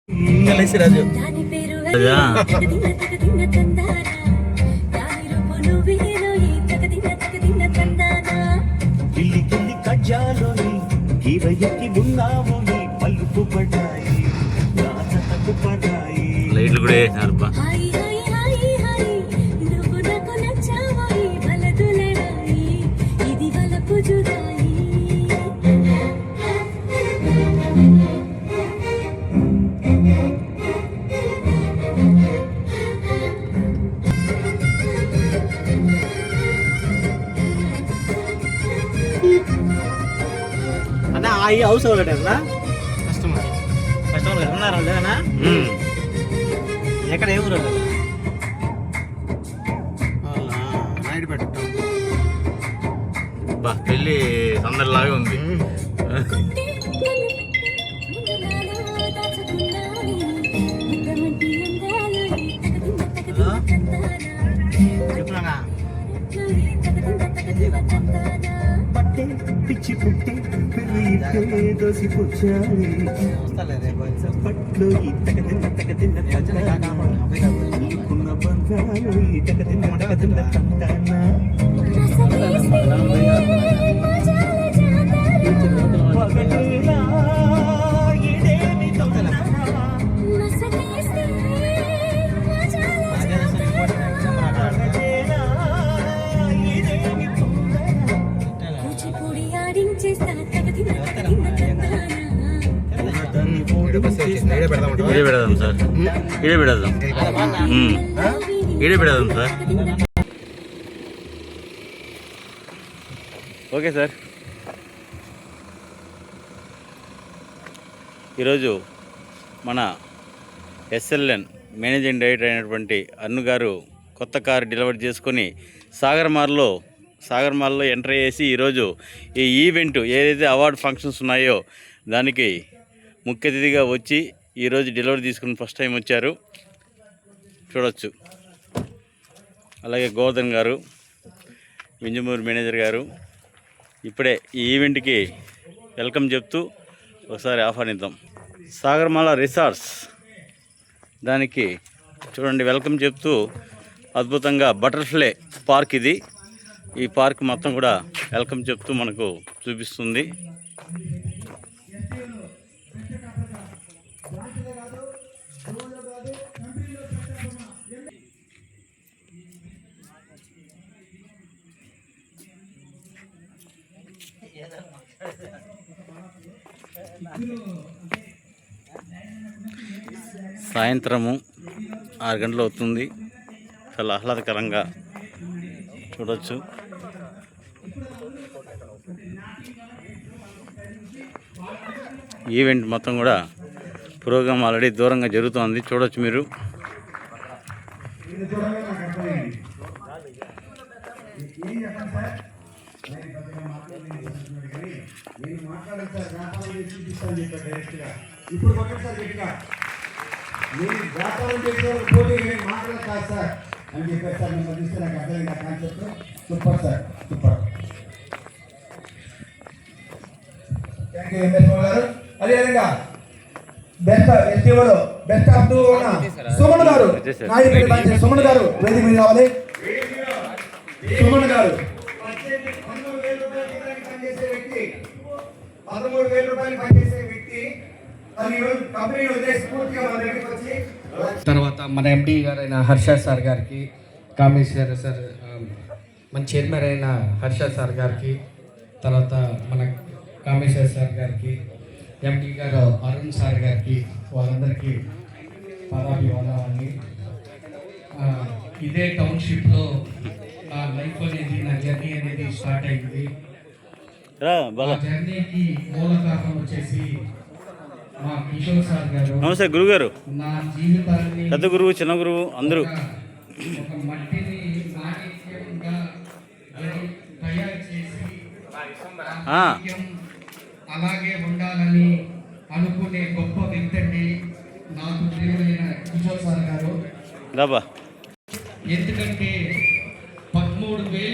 రాజు పిల్లికెళ్ళి కజ్జాలోని గీరయ్యకి ఉన్నాము నీ పలుపు పడ్డాయి రాతకు పడ్డాయి లైట్లు కూడా వేసినారు బా అన్నా ఆ హౌస్ ఒకటి అన్నా కస్టమర్ ఉన్నారా లేదన్నా ఎక్కడ ఏ ఊరు నాయుడుపేట బా పెళ్ళి సందడిలాగా ఉంది చెప్పునా పట్టే పిచ్చి పుట్టి పెళ్ళి దోసి పుచ్చాలి పట్లు ఇతక తిన్న బంగారు ఇతక తిన్న తంటానా ఇడే పెడదాం సార్ ఇడే పెడదాం ఇడే పెడదాం సార్ ఓకే సార్. ఈరోజు మన ఎస్ఎల్ఎన్ మేనేజింగ్ డైరెక్టర్ అయినటువంటి అన్ను గారు కొత్త కారు డెలివరీ చేసుకొని సాగర్ మాల్లో ఎంటర్ చేసి ఈరోజు ఈ ఈవెంట్ ఏదైతే అవార్డు ఫంక్షన్స్ ఉన్నాయో దానికి ముఖ్య అతిథిగా వచ్చి ఈరోజు డెలివరీ తీసుకుని ఫస్ట్ టైం వచ్చారు చూడవచ్చు. అలాగే గోవర్ధన్ గారు వింజమూరు మేనేజర్ గారు ఇప్పుడే ఈ ఈవెంట్కి వెల్కమ్ చెప్తూ ఒకసారి ఆహ్వానిద్దాం. సాగర్మాల రిసార్ట్స్ దానికి చూడండి వెల్కమ్ చెప్తూ అద్భుతంగా బటర్ఫ్లై పార్క్ ఇది. ఈ పార్క్ మొత్తం కూడా వెల్కమ్ చెప్తూ మనకు చూపిస్తుంది. సాయంత్రము 6 గంటలు అవుతుంది. చాలా ఆహ్లాదకరంగా చూడవచ్చు. ఈవెంట్ మొత్తం కూడా ప్రోగ్రామ్ ఆల్రెడీ దూరంగా జరుగుతోంది చూడవచ్చు మీరు. ఇప్పుడు సార్ గట్టిగా నేను వ్యాపారం చేసే పోటీ నేను మాట్లాడతాను సార్ అని చెప్పారు సార్. నేను చూస్తే నాకు అర్థమైంది ఆ concept. Super sir super. Thank you MS గారు. అదేవిధంగా బెస్ట్ ఎస్టీఓలో బెస్ట్ ఆఫ్ టూ సుమన్ గారు నాయుడు సుమన్ గారు వేదిక మీద రావాలి. సుమన్ గారు 13,000 రూపాయలు పనిచేసే వ్యక్తి తర్వాత మన ఎండి గారైన హర్ష సార్ గారికి, కామేశ్వర సార్ మన చైర్మన్ అయిన హర్ష సార్ గారికి, తర్వాత మన కామేశ్వర సార్ గారికి, ఎండి గారు అరుణ్ సార్ గారికి, వాళ్ళందరికీ పదాభివందనాలు. ఇదే టౌన్షిప్లో నా లైఫ్ అనేది, నా జర్నీ అనేది స్టార్ట్ అయింది. జర్నీకి మూల కారణం వచ్చేసి మా కిషోర్ సార్ గారు. నమస్తే గురుగారు. నా జీవితాన్ని పెద్ద గురువు చిన్న గురువు అందరూ ఒక మట్టిని నాణ్యంగా తయారు చేసి అలాగే ఉండాలని అనుకునే గొప్ప వ్యక్తి అండి నాకు ప్రియమైన కిషోర్ సార్ గారు. ఎందుకంటే 13,000